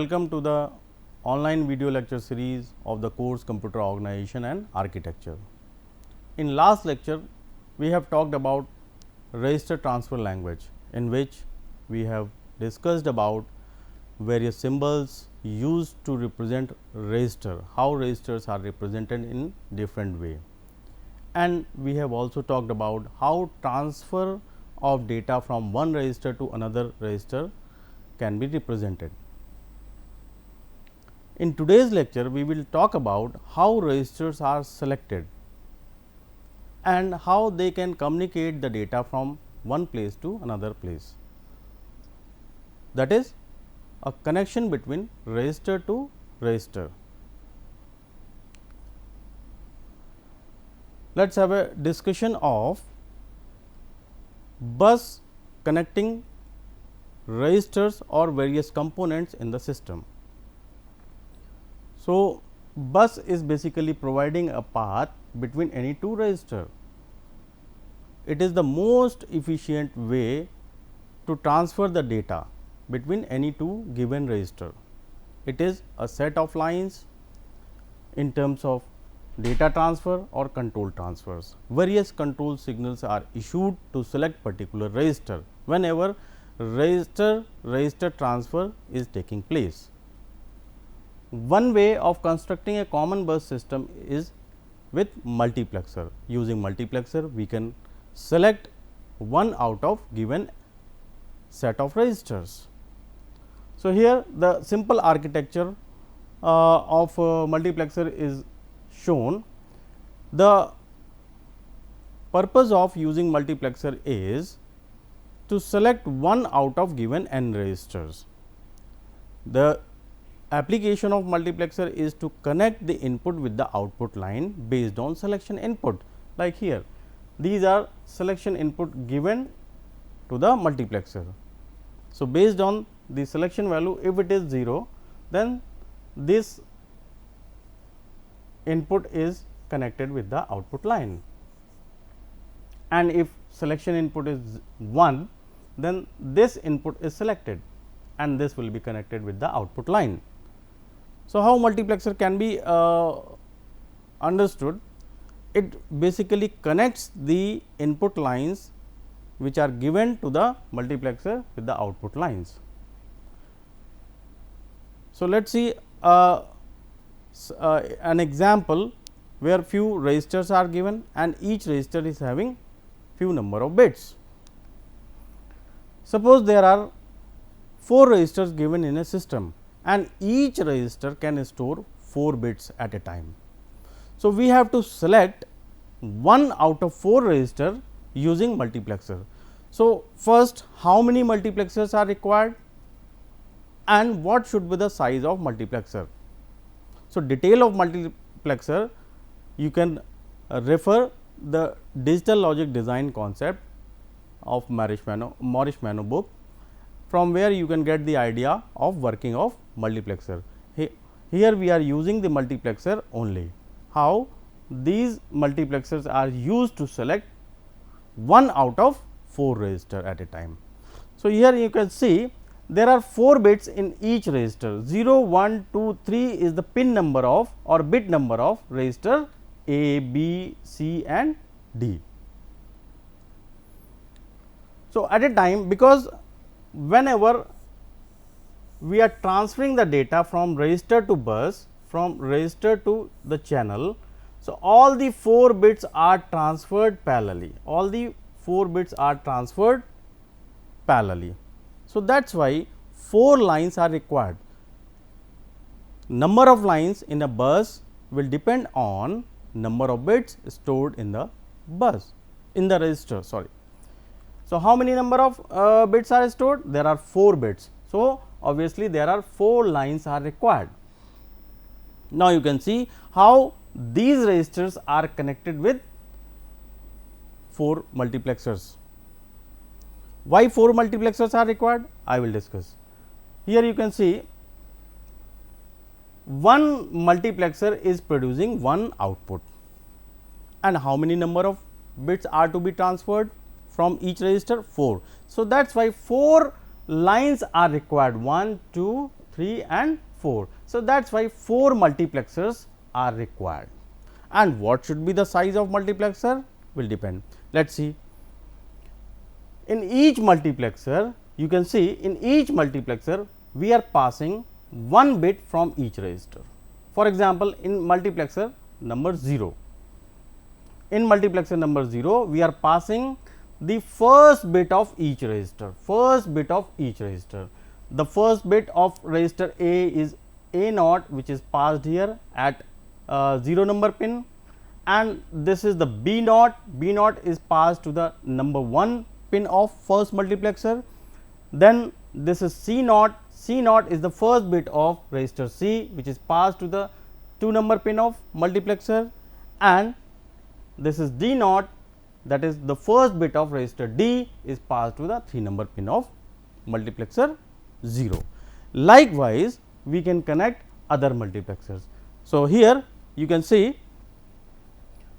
Welcome to the online video lecture series of the course Computer Organization and Architecture. In last lecture, we have talked about register transfer language, in which we have discussed about various symbols used to represent register, how registers are represented in different way. And we have also talked about how transfer of data from one register to another register can be represented. In today's lecture, we will talk about how registers are selected and how they can communicate the data from one place to another place. That is a connection between register to register. Let us have a discussion of bus connecting registers or various components in the system. So, bus is basically providing a path between any two register. It is the most efficient way to transfer the data between any two given register. It is a set of lines in terms of data transfer or control transfers. Various control signals are issued to select particular register whenever register transfer is taking place. One way of constructing a common bus system is with multiplexer. Using multiplexer, we can select one out of given set of registers. So, here the simple architecture of multiplexer is shown. The purpose of using multiplexer is to select one out of given n registers. The application of multiplexer is to connect the input with the output line based on selection input, like here these are selection input given to the multiplexer. So, based on the selection value, if it is 0, then this input is connected with the output line, and if selection input is 1, then this input is selected and this will be connected with the output line. So, how multiplexer can be understood? It basically connects the input lines which are given to the multiplexer with the output lines. So, let us see an example where few registers are given and each register is having few number of bits. Suppose there are 4 registers given in a system and each register can store 4 bits at a time. So, we have to select one out of 4 register using multiplexer. So, first, how many multiplexers are required and what should be the size of multiplexer? So, detail of multiplexer you can refer the digital logic design concept of Morris Mano book, from where you can get the idea of working of multiplexer. Here we are using the multiplexer only. How these multiplexers are used to select one out of 4 register at a time. So, here you can see there are 4 bits in each register. 0, 1, 2, 3 is the pin number of or bit number of register A, B, C and D. So, at a time, because whenever we are transferring the data from register to bus, from register to the channel, so all the 4 bits are transferred parallelly, all the 4 bits are transferred parallelly. So, that is why 4 lines are required. Number of lines in a bus will depend on number of bits stored in the bus, in the register, sorry. So, how many number of bits are stored? There are 4 bits. So, obviously, there are 4 lines are required. Now, you can see how these registers are connected with 4 multiplexers. Why 4 multiplexers are required? I will discuss. Here you can see one multiplexer is producing one output, and how many number of bits are to be transferred from each register? 4. So, that is why 4 lines are required, 1, 2, 3 and 4. So, that is why 4 multiplexers are required. And what should be the size of multiplexer will depend. Let us see. In each multiplexer, you can see in each multiplexer we are passing one bit from each register. For example, in multiplexer number 0, in multiplexer number 0 we are passing the first bit of each register, The first bit of register A is A naught, which is passed here at 0 number pin, and this is the B naught is passed to the number 1 pin of first multiplexer. Then this is C naught is the first bit of register C, which is passed to the 2 number pin of multiplexer, and this is D naught, that is the first bit of register D is passed to the 3 number pin of multiplexer 0. Likewise, we can connect other multiplexers. So, here you can see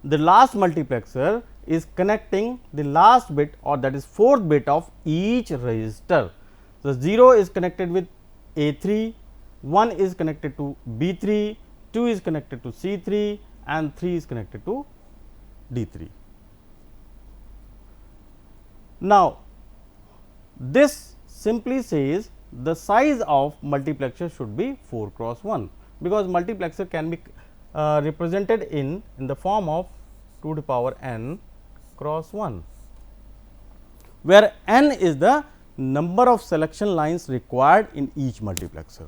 the last multiplexer is connecting the last bit, or that is 4th bit of each register. So, 0 is connected with A3, 1 is connected to B3, 2 is connected to C3, and 3 is connected to D3. Now, this simply says the size of multiplexer should be 4 cross 1, because multiplexer can be represented in the form of 2 to the power n cross 1, where n is the number of selection lines required in each multiplexer.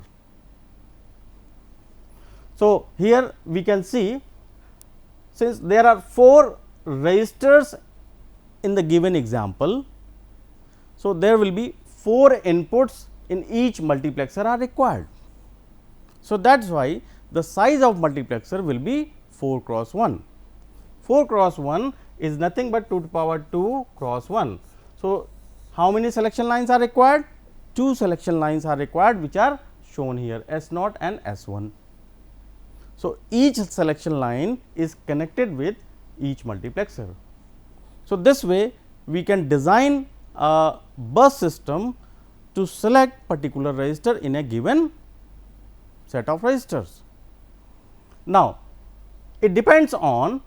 So, here we can see, since there are 4 registers in the given example, so there will be 4 inputs in each multiplexer are required. So, that is why the size of multiplexer will be 4 cross 1. 4 cross 1 is nothing but 2 to the power 2 cross 1. So, how many selection lines are required? 2 selection lines are required, which are shown here, S naught and S 1. So, each selection line is connected with each multiplexer. So, this way we can design a bus system to select particular register in a given set of registers. Now, it depends on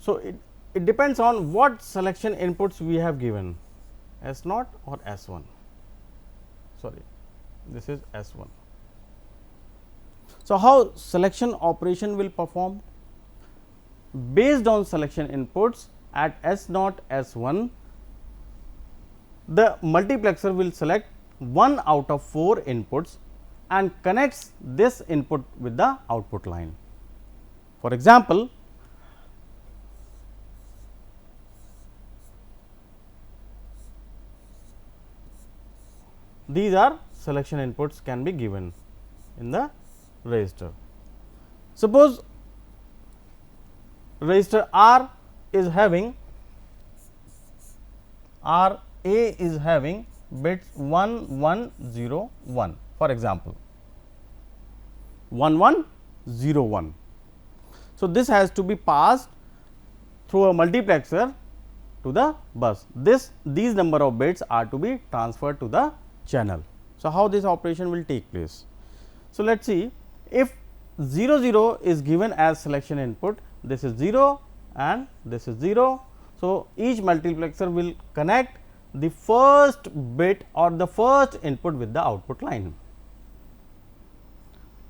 so it depends on what selection inputs we have given, S naught or S 1, sorry, this is S 1. So, how selection operation will perform? Based on selection inputs at S naught S 1, the multiplexer will select 1 out of 4 inputs and connects this input with the output line. For example, these are selection inputs can be given in the register. Suppose register R is having R A is having bits 1 1 0 1, for example 1 1 0 1. So, this has to be passed through a multiplexer to the bus. These number of bits are to be transferred to the channel. So, how this operation will take place? So, let us see, if 0 0 is given as selection input, this is 0 and this is 0. So, each multiplexer will connect the first bit or the first input with the output line.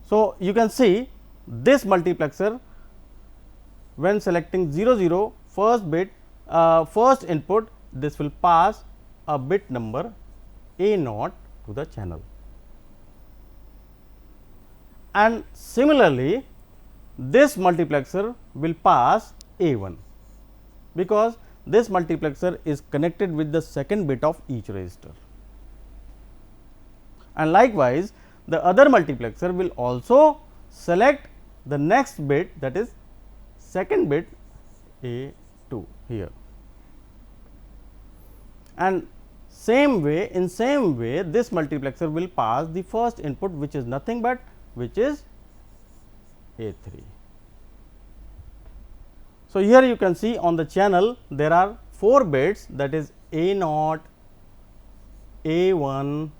So, you can see this multiplexer, when selecting 0 0 first bit first input, this will pass a bit number A naught to the channel, and similarly this multiplexer will pass A 1, because this multiplexer is connected with the second bit of each register, and likewise the other multiplexer will also select the next bit, that is second bit A 2 here, and in same way this multiplexer will pass the first input, which is nothing but which is A 3. So, here you can see on the channel there are 4 bits, that is A0, A1,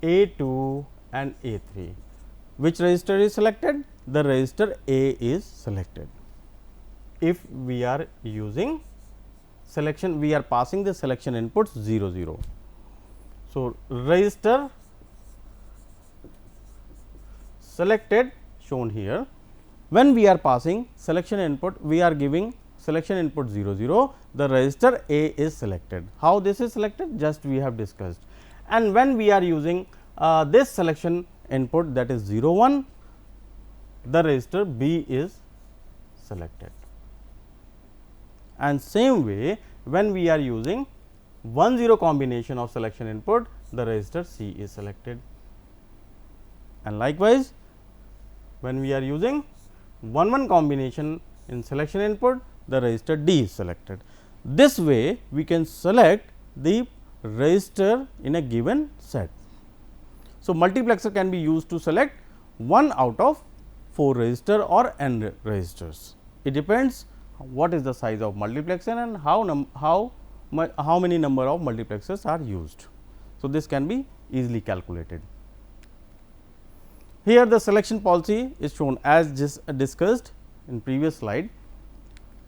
A2 and A3. Which register is selected? The register A is selected. If we are using selection, we are passing the selection inputs 0 0. So, register selected shown here. When we are passing selection input, we are giving selection input 0 0, the register A is selected. How this is selected? Just we have discussed. And when we are using this selection input, that is 0 1, the register B is selected. And same way, when we are using 1 0 combination of selection input, the register C is selected. And likewise, when we are using 1 1 combination in selection input, the register D is selected. This way we can select the register in a given set. So, multiplexer can be used to select 1 out of 4 register or n registers. It depends what is the size of multiplexer and how many number of multiplexers are used. So, this can be easily calculated. Here the selection policy is shown as just discussed in previous slide.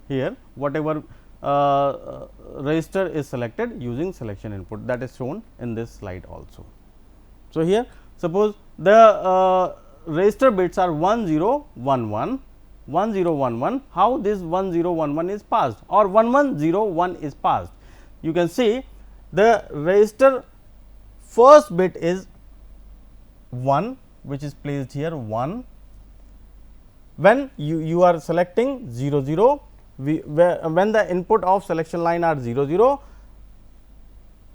Here whatever register is selected using selection input, that is shown in this slide also. So, here suppose the register bits are 1 0 1 1, 1 0 1 1, how this 1 0 1 1 is passed or 1 1 0 1 is passed. You can see the register first bit is 1, which is placed here 1. When you are selecting 0 0, when the input of selection line are 0 0,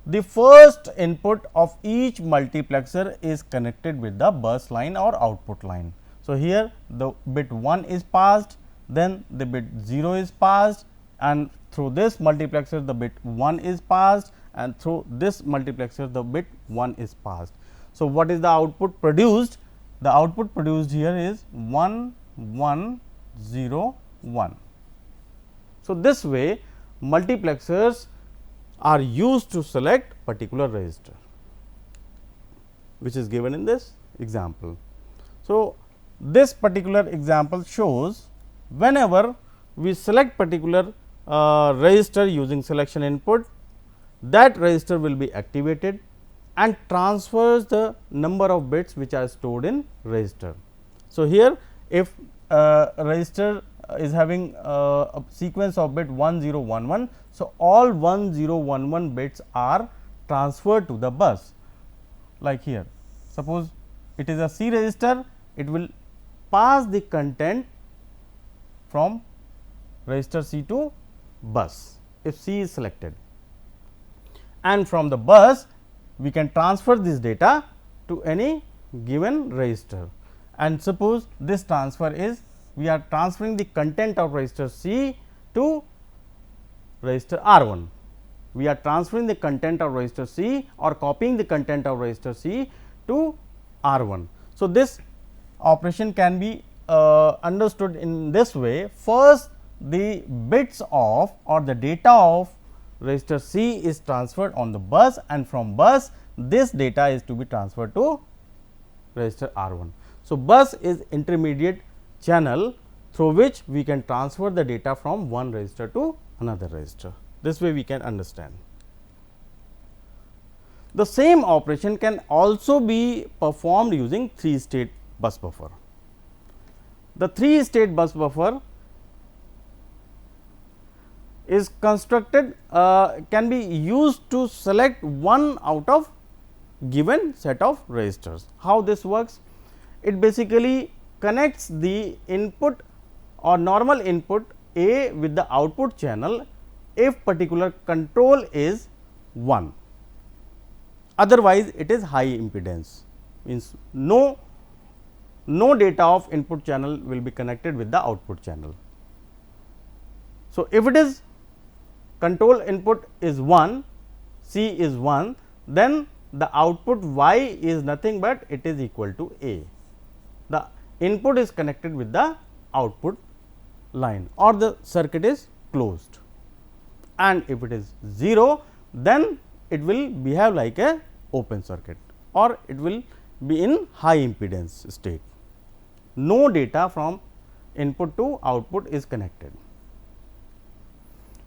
the first input of each multiplexer is connected with the bus line or output line. So, here the bit 1 is passed, then the bit 0 is passed, and through this multiplexer the bit 1 is passed, and through this multiplexer the bit 1 is passed. So, what is the output produced? The output produced here is 1 1 0 1. So, this way multiplexers are used to select particular register, which is given in this example. So, this particular example shows whenever we select particular register using selection input, that register will be activated and transfers the number of bits which are stored in register. So, here if register is having a sequence of bit 1 0 1 1. So, all 1 0 1 1 bits are transferred to the bus, like here. Suppose it is a C register, it will pass the content from register C to bus if C is selected, and from the bus we can transfer this data to any given register. And suppose this transfer is, we are transferring the content of register C to register R1. We are transferring the content of register C or copying the content of register C to R1. So, this operation can be understood in this way. First, the bits of or the data of register C is transferred on the bus, and from bus this data is to be transferred to register R1. So, bus is intermediate channel through which we can transfer the data from one register to another register. This way we can understand. The same operation can also be performed using 3-state bus buffer. The 3-state bus buffer is constructed, can be used to select one out of given set of registers. How this works? It basically connects the input or normal input A with the output channel if particular control is 1, otherwise it is high impedance, means no data of input channel will be connected with the output channel. So, if it is control input is 1, C is 1, then the output Y is nothing but it is equal to A. The input is connected with the output line or the circuit is closed, and if it is 0, then it will behave like a open circuit or it will be in high impedance state. No data from input to output is connected.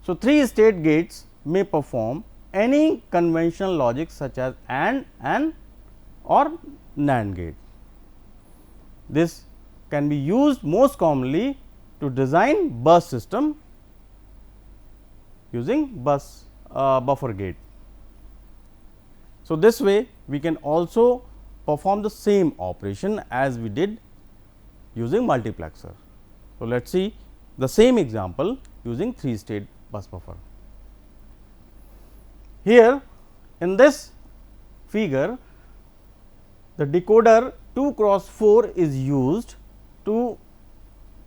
So, 3 state gates may perform any conventional logic such as AND or NAND gate. This can be used most commonly to design bus system using buffer gate. So, this way we can also perform the same operation as we did using multiplexer. So, let us see the same example using 3 state bus buffer. Here in this figure, the decoder 2 cross 4 is used to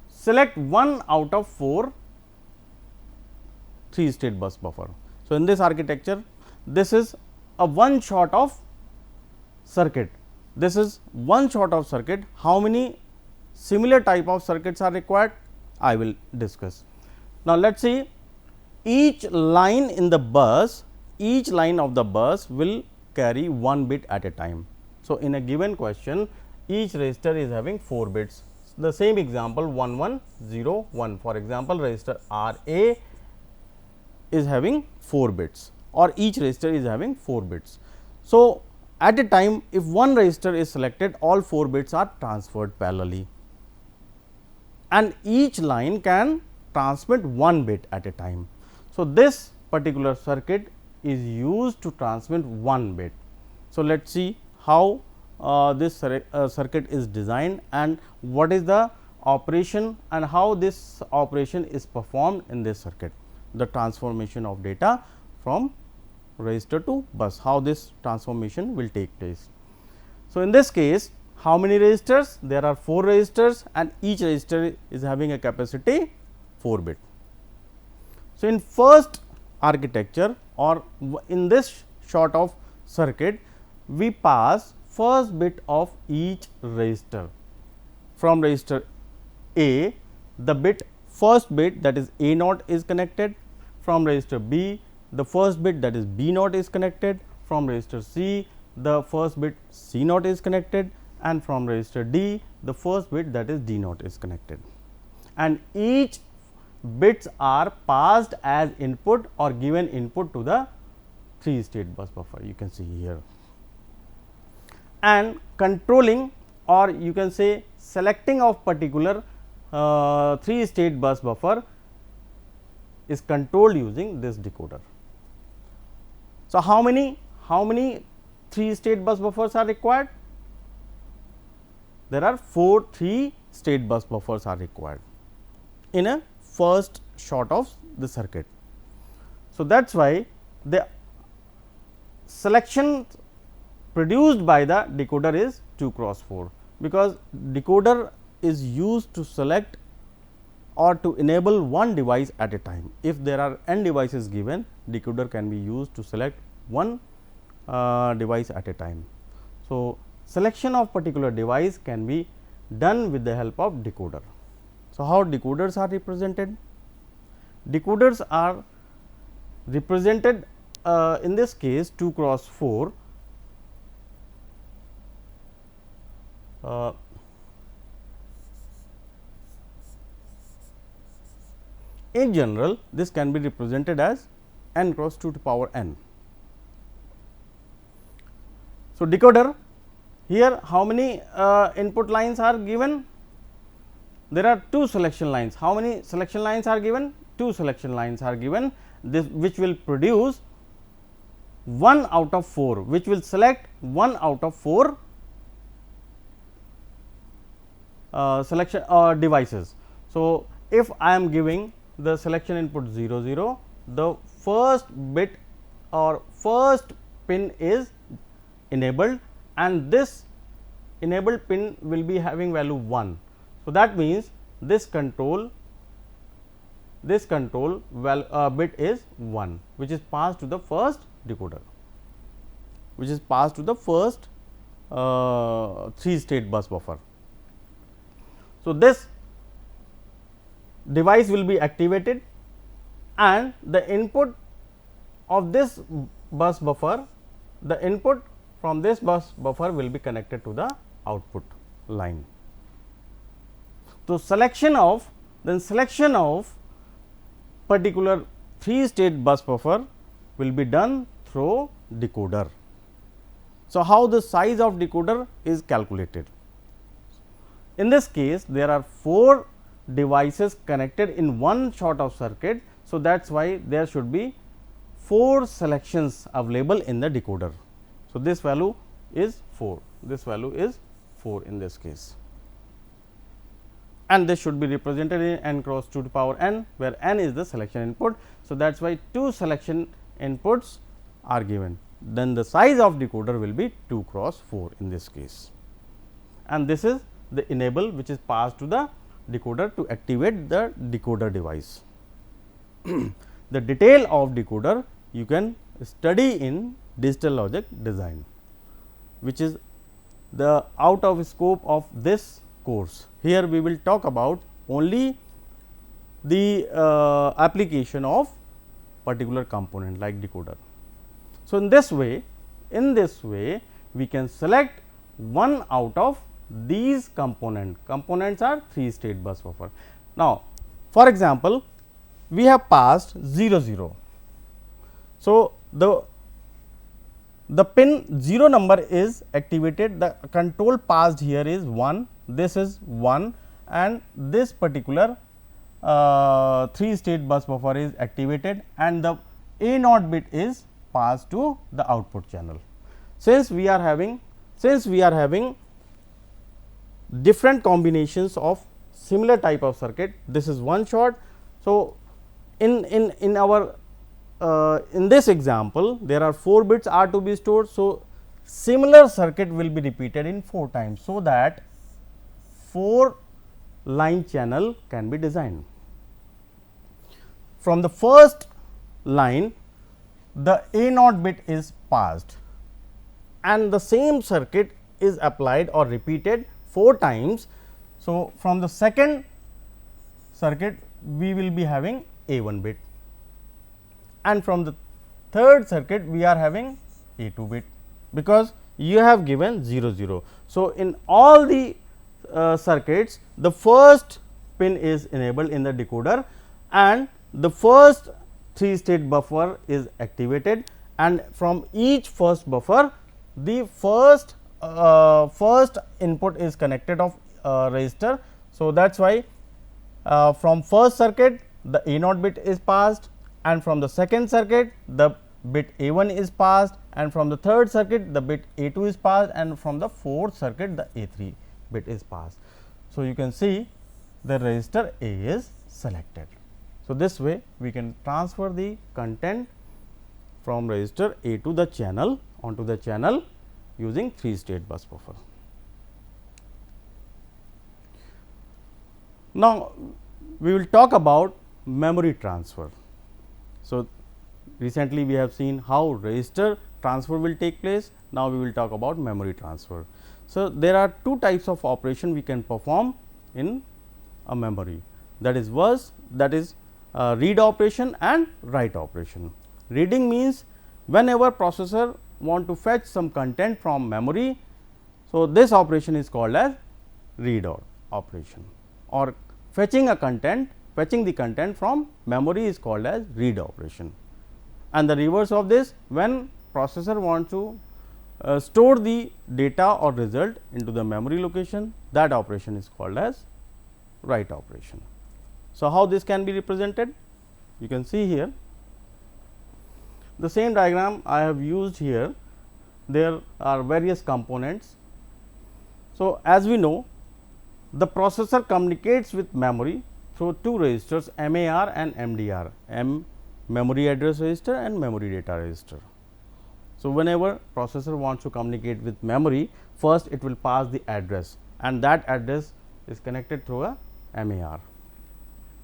select one out of 4 3 state bus buffer. So, in this architecture, this is a one shot of circuit. This is one shot of circuit. How many similar type of circuits are required? I will discuss. Now, let us see each line in the bus, each line of the bus will carry 1 bit at a time. So, in a given question, each resistor is having 4 bits. The same example 1101, for example, resistor R A is having 4 bits or each resistor is having 4 bits. So, at a time, if one resistor is selected, all 4 bits are transferred parallelly, and each line can transmit 1 bit at a time. So, this particular circuit is used to transmit 1 bit. So, let us see how this circuit is designed and what is the operation and how this operation is performed in this circuit, the transformation of data from resistor to bus, how this transformation will take place. So, in this case, how many resistors? There are 4 resistors and each resistor is having a capacity 4 bit. So, in first architecture or in this sort of circuit, we pass first bit of each resistor. From resistor A, the bit first bit, that is A naught, is connected. From resistor B, the first bit, that is B naught, is connected. From resistor C, the first bit C naught is connected, and from resistor D, the first bit, that is D naught, is connected. And each bits are passed as input or given input to the 3 state bus buffer, you can see here. And controlling, or you can say selecting of particular 3 state bus buffer is controlled using this decoder. So, how many 3 state bus buffers are required? There are 4 3 state bus buffers are required in a first shot of the circuit. So, that is why the selection produced by the decoder is 2 cross 4, because decoder is used to select or to enable one device at a time. If there are n devices given, decoder can be used to select one device at a time. So, selection of particular device can be done with the help of decoder. So, how decoders are represented? Decoders are represented in this case 2 cross 4. In general, this can be represented as n cross 2 to power n. So, decoder, here how many input lines are given? There are 2 selection lines. How many selection lines are given? 2 selection lines are given, this which will produce 1 out of 4, which will select 1 out of 4 selection devices. So, if I am giving the selection input 0 0, the first bit or first pin is enabled and this enabled pin will be having value 1. So, that means this control bit is 1, which is passed to the first decoder, which is passed to the first 3 state bus buffer. So, this device will be activated and the input of this bus buffer, the input from this bus buffer will be connected to the output line. So, selection of particular 3 state bus buffer will be done through decoder. So, how the size of decoder is calculated? In this case, there are 4 devices connected in one short of circuit. So, that is why there should be 4 selections available in the decoder. So, this value is 4, this value is 4 in this case, and this should be represented in n cross 2 to power n, where n is the selection input. So, that is why 2 selection inputs are given, then the size of decoder will be 2 cross 4 in this case, and this is the enable which is passed to the decoder to activate the decoder device. The detail of decoder you can study in digital logic design, which is the out of scope of this course. Here we will talk about only the application of particular component like decoder. So, in this way we can select one out of these components are 3 state bus buffer. Now, for example, we have passed 0 0. So, the pin 0 number is activated, the control passed here is 1, this is 1, and this particular 3 state bus buffer is activated and the A naught bit is passed to the output channel. Since we are having different combinations of similar type of circuit, this is one shot. So, in our in this example there are 4 bits are to be stored. So, similar circuit will be repeated in 4 times, so that 4 line channel can be designed. From the first line, the A naught bit is passed and the same circuit is applied or repeated 4 times. So, from the second circuit we will be having A1 bit, and from the third circuit we are having A2 bit, because you have given 0 0. So, in all the circuits the first pin is enabled in the decoder and the first 3 state buffer is activated, and from each first buffer the first input is connected of register. So, that is why from first circuit the A naught bit is passed, and from the second circuit the bit A1 is passed, and from the third circuit the bit A2 is passed, and from the fourth circuit the A3 bit is passed. So, you can see the register A is selected. So, this way we can transfer the content from register A to the channel onto the channel using 3 state bus buffer. Now, we will talk about memory transfer. So, recently we have seen how register transfer will take place. Now, we will talk about memory transfer. So, there are 2 types of operation we can perform in a memory, that is read operation and write operation. Reading means whenever processor want to fetch some content from memory. So, this operation is called as read operation, or fetching the content from memory is called as read operation. And the reverse of this, when processor wants to store the data or result into the memory location, that operation is called as write operation. So, how this can be represented? You can see here the same diagram I have used here. There are various components. So, as we know, the processor communicates with memory through 2 registers MAR and MDR, memory address register and memory data register. So, whenever processor wants to communicate with memory, first it will pass the address, and that address is connected through a MAR.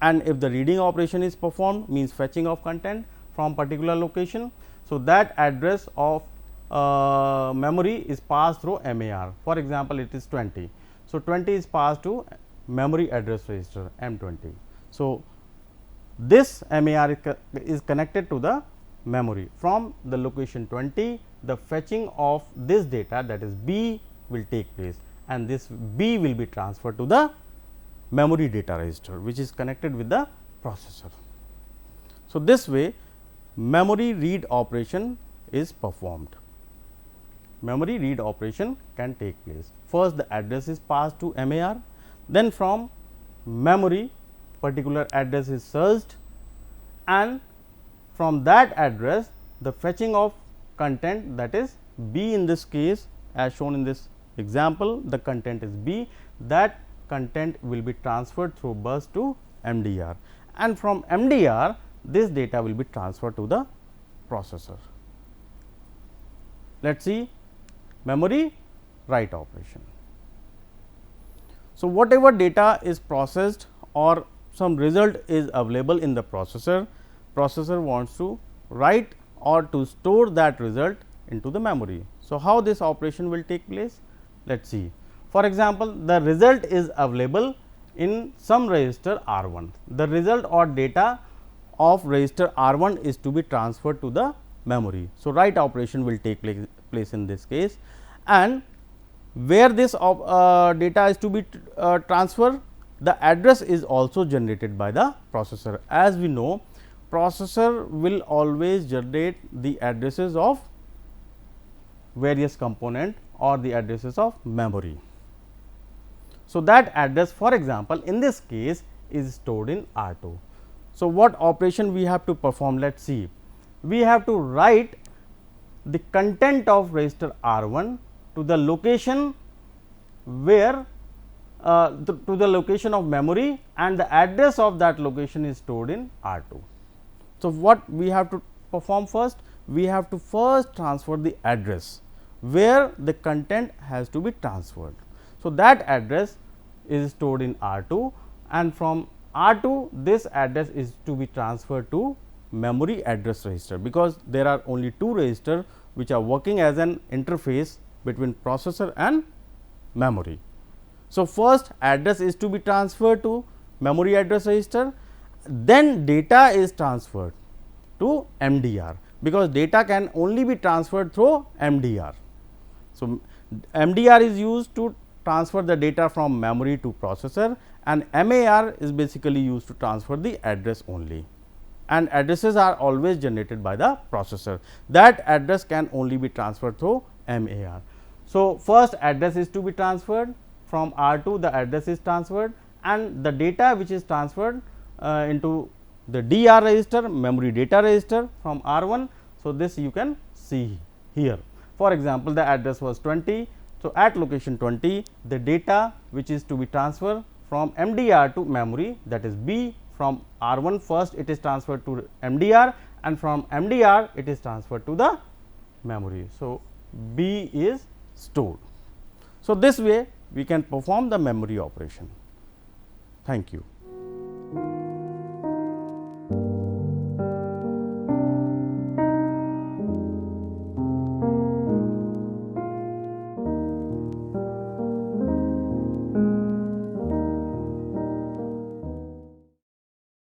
And if the reading operation is performed, means fetching of content from particular location, so that address of memory is passed through MAR. For example, it is 20. So, 20 is passed to memory address register M20. So, this MAR is connected to the memory. From the location 20, the fetching of this data, that is B, will take place, and this B will be transferred to the memory data register, which is connected with the processor. So, this way memory read operation is performed. Memory read operation can take place. First, the address is passed to MAR, then from memory particular address is searched, and from that address the fetching of content, that is B in this case, as shown in this example, the content is B, that content will be transferred through bus to MDR, and from MDR this data will be transferred to the processor. Let us see memory write operation. So, whatever data is processed or some result is available in the processor, processor wants to write or to store that result into the memory. So, how this operation will take place? Let us see. For example, the result is available in some register R1. The result or data of register R1 is to be transferred to the memory. So, write operation will take place in this case, and where this data is to be transferred, the address is also generated by the processor. As we know, processor will always generate the addresses of various component or the addresses of memory. So, that address, for example, in this case is stored in R2. So, what operation we have to perform? Let us see. We have to write the content of register R1 to the location where to the location of memory, and the address of that location is stored in R2. So, what we have to perform first? We have to first transfer the address where the content has to be transferred. So, that address is stored in R2, and from R2 this address is to be transferred to memory address register, because there are only two registers which are working as an interface between processor and memory. So, first address is to be transferred to memory address register, then data is transferred to MDR, because data can only be transferred through MDR. So, MDR is used to transfer the data from memory to processor, and MAR is basically used to transfer the address only, and addresses are always generated by the processor. That address can only be transferred through MAR. So, first address is to be transferred, from R2 the address is transferred, and the data which is transferred into the DR register, memory data register from R1. So, this you can see here. For example, the address was 20. So, at location 20 the data which is to be transferred from MDR to memory, that is B, from R1 first it is transferred to MDR, and from MDR it is transferred to the memory. So, B is stored. So, this way we can perform the memory operation. Thank you.